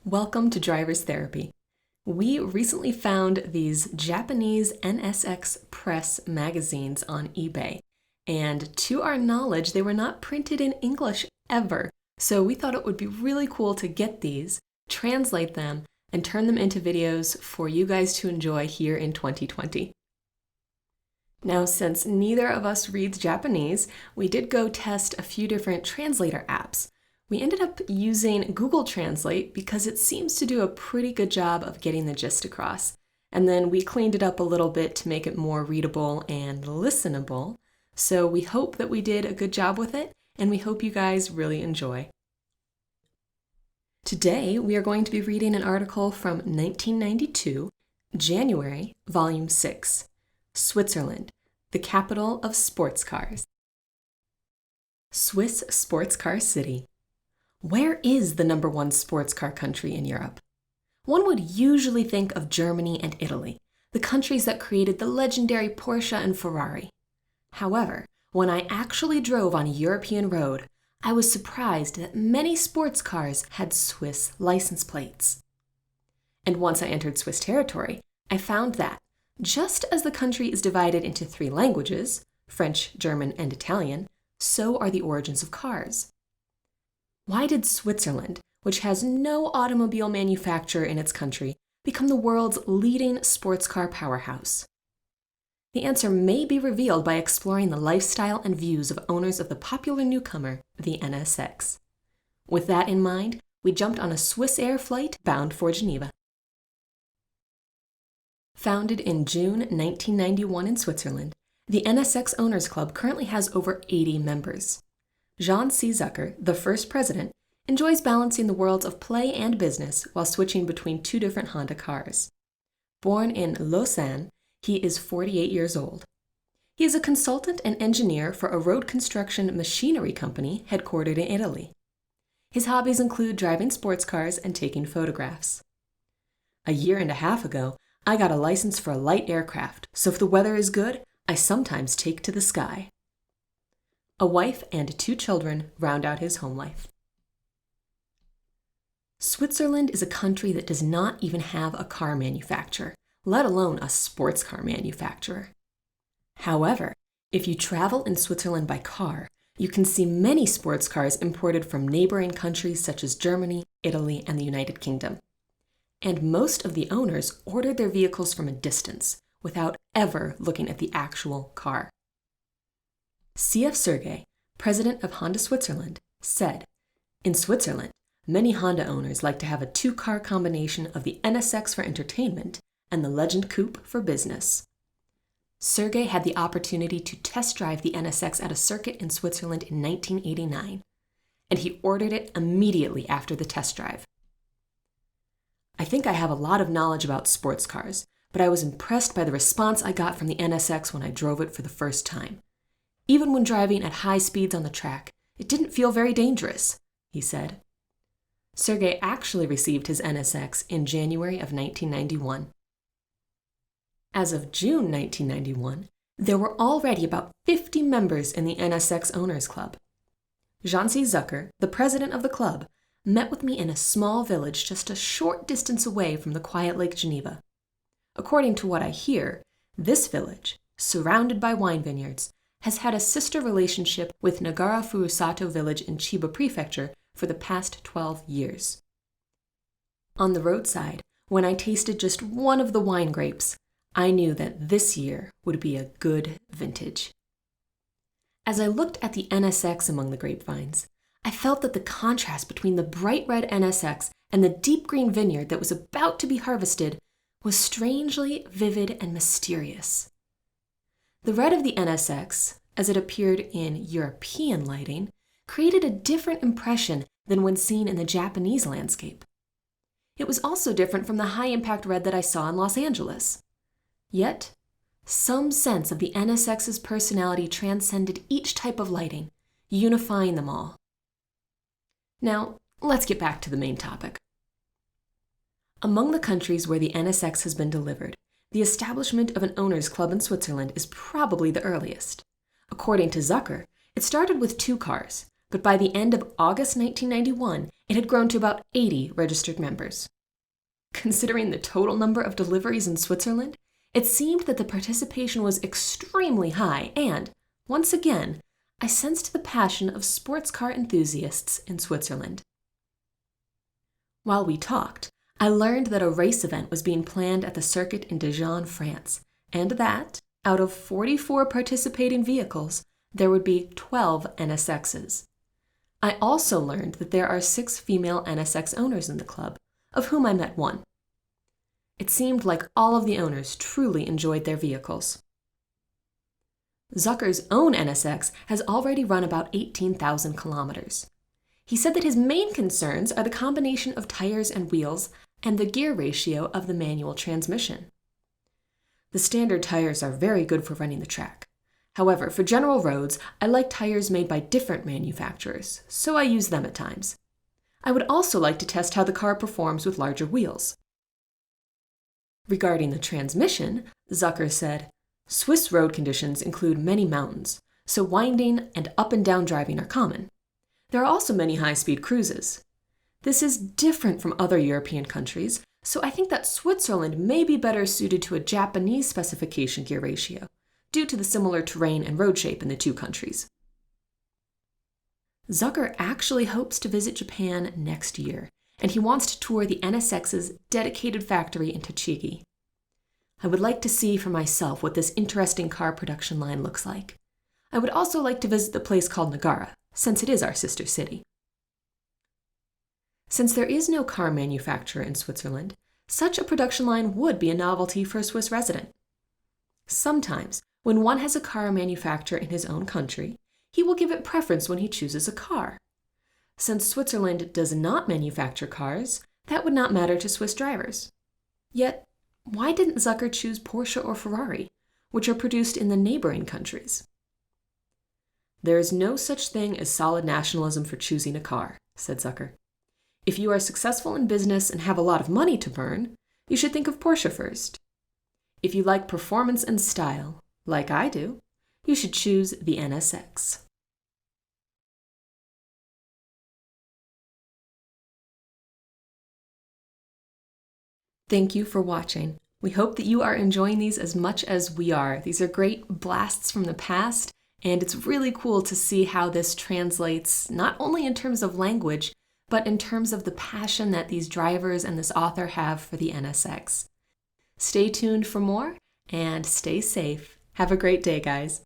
Welcome to Driver's Therapy. We recently found these Japanese NSX press magazines on eBay, and to our knowledge, they were not printed in English ever. So we thought it would be really cool to get these, translate them, and turn them into videos for you guys to enjoy here in 2020. Now, since neither of us reads Japanese, we did go test a few different translator apps. We ended up using Google Translate because it seems to do a pretty good job of getting the gist across. And then we cleaned it up a little bit to make it more readable and listenable. So we hope that we did a good job with it, and we hope you guys really enjoy. Today, we are going to be reading an article from 1992, January, Volume 6, Switzerland, the capital of sports cars. Swiss sports car city. Where is the #1 sports car country in Europe? One would usually think of Germany and Italy, the countries that created the legendary Porsche and Ferrari. However, when I actually drove on a European road, I was surprised that many sports cars had Swiss license plates. And once I entered Swiss territory, I found that, just as the country is divided into 3 languages, French, German, and Italian, so are the origins of cars. Why did Switzerland, which has no automobile manufacturer in its country, become the world's leading sports car powerhouse? The answer may be revealed by exploring the lifestyle and views of owners of the popular newcomer, the NSX. With that in mind, we jumped on a Swiss Air flight bound for Geneva. Founded in June 1991 in Switzerland, the NSX Owners Club currently has over 80 members. John C. Zucker, the first president, enjoys balancing the worlds of play and business while switching between 2 different Honda cars. Born in Lausanne, he is 48 years old. He is a consultant and engineer for a road construction machinery company headquartered in Italy. His hobbies include driving sports cars and taking photographs. A year and a half ago, I got a license for a light aircraft, so if the weather is good, I sometimes take to the sky. A wife and 2 children round out his home life. Switzerland is a country that does not even have a car manufacturer, let alone a sports car manufacturer. However, if you travel in Switzerland by car, you can see many sports cars imported from neighboring countries such as Germany, Italy, and the United Kingdom. And most of the owners ordered their vehicles from a distance, without ever looking at the actual car. C.F. Sergey, president of Honda Switzerland, said, "In Switzerland, many Honda owners like to have a 2-car combination of the NSX for entertainment and the Legend Coupe for business." Sergey had the opportunity to test drive the NSX at a circuit in Switzerland in 1989, and he ordered it immediately after the test drive. "I think I have a lot of knowledge about sports cars, but I was impressed by the response I got from the NSX when I drove it for the first time. Even when driving at high speeds on the track, it didn't feel very dangerous," he said. Sergey actually received his NSX in January of 1991. As of June 1991, there were already about 50 members in the NSX Owners Club. Jean C. Zucker, the president of the club, met with me in a small village just a short distance away from the quiet Lake Geneva. According to what I hear, this village, surrounded by wine vineyards, has had a sister relationship with Nagara Furusato village in Chiba Prefecture for the past 12 years. On the roadside, when I tasted just one of the wine grapes, I knew that this year would be a good vintage. As I looked at the NSX among the grapevines, I felt that the contrast between the bright red NSX and the deep green vineyard that was about to be harvested was strangely vivid and mysterious. The red of the NSX, as it appeared in European lighting, created a different impression than when seen in the Japanese landscape. It was also different from the high-impact red that I saw in Los Angeles. Yet, some sense of the NSX's personality transcended each type of lighting, unifying them all. Now, let's get back to the main topic. Among the countries where the NSX has been delivered, the establishment of an owners club in Switzerland is probably the earliest. According to Zucker, it started with 2 cars, but by the end of August 1991, it had grown to about 80 registered members. Considering the total number of deliveries in Switzerland, it seemed that the participation was extremely high, and, once again, I sensed the passion of sports car enthusiasts in Switzerland. While we talked, I learned that a race event was being planned at the circuit in Dijon, France, and that, out of 44 participating vehicles, there would be 12 NSXs. I also learned that there are 6 female NSX owners in the club, of whom I met one. It seemed like all of the owners truly enjoyed their vehicles. Zucker's own NSX has already run about 18,000 kilometers. He said that his main concerns are the combination of tires and wheels and the gear ratio of the manual transmission. The standard tires are very good for running the track. However, for general roads, I like tires made by different manufacturers, so I use them at times. I would also like to test how the car performs with larger wheels. Regarding the transmission, Zucker said, Swiss road conditions include many mountains, so winding and up and down driving are common. There are also many high-speed cruises. This is different from other European countries, so I think that Switzerland may be better suited to a Japanese specification gear ratio, due to the similar terrain and road shape in the two countries. Zucker actually hopes to visit Japan next year, and he wants to tour the NSX's dedicated factory in Tochigi. I would like to see for myself what this interesting car production line looks like. I would also like to visit the place called Nagara, since it is our sister city. Since there is no car manufacturer in Switzerland, such a production line would be a novelty for a Swiss resident. Sometimes, when one has a car manufacturer in his own country, he will give it preference when he chooses a car. Since Switzerland does not manufacture cars, that would not matter to Swiss drivers. Yet, why didn't Zucker choose Porsche or Ferrari, which are produced in the neighboring countries? There is no such thing as solid nationalism for choosing a car, said Zucker. If you are successful in business and have a lot of money to burn, you should think of Porsche first. If you like performance and style, like I do, you should choose the NSX. Thank you for watching. We hope that you are enjoying these as much as we are. These are great blasts from the past, and it's really cool to see how this translates not only in terms of language, but in terms of the passion that these drivers and this author have for the NSX. Stay tuned for more, and stay safe. Have a great day, guys.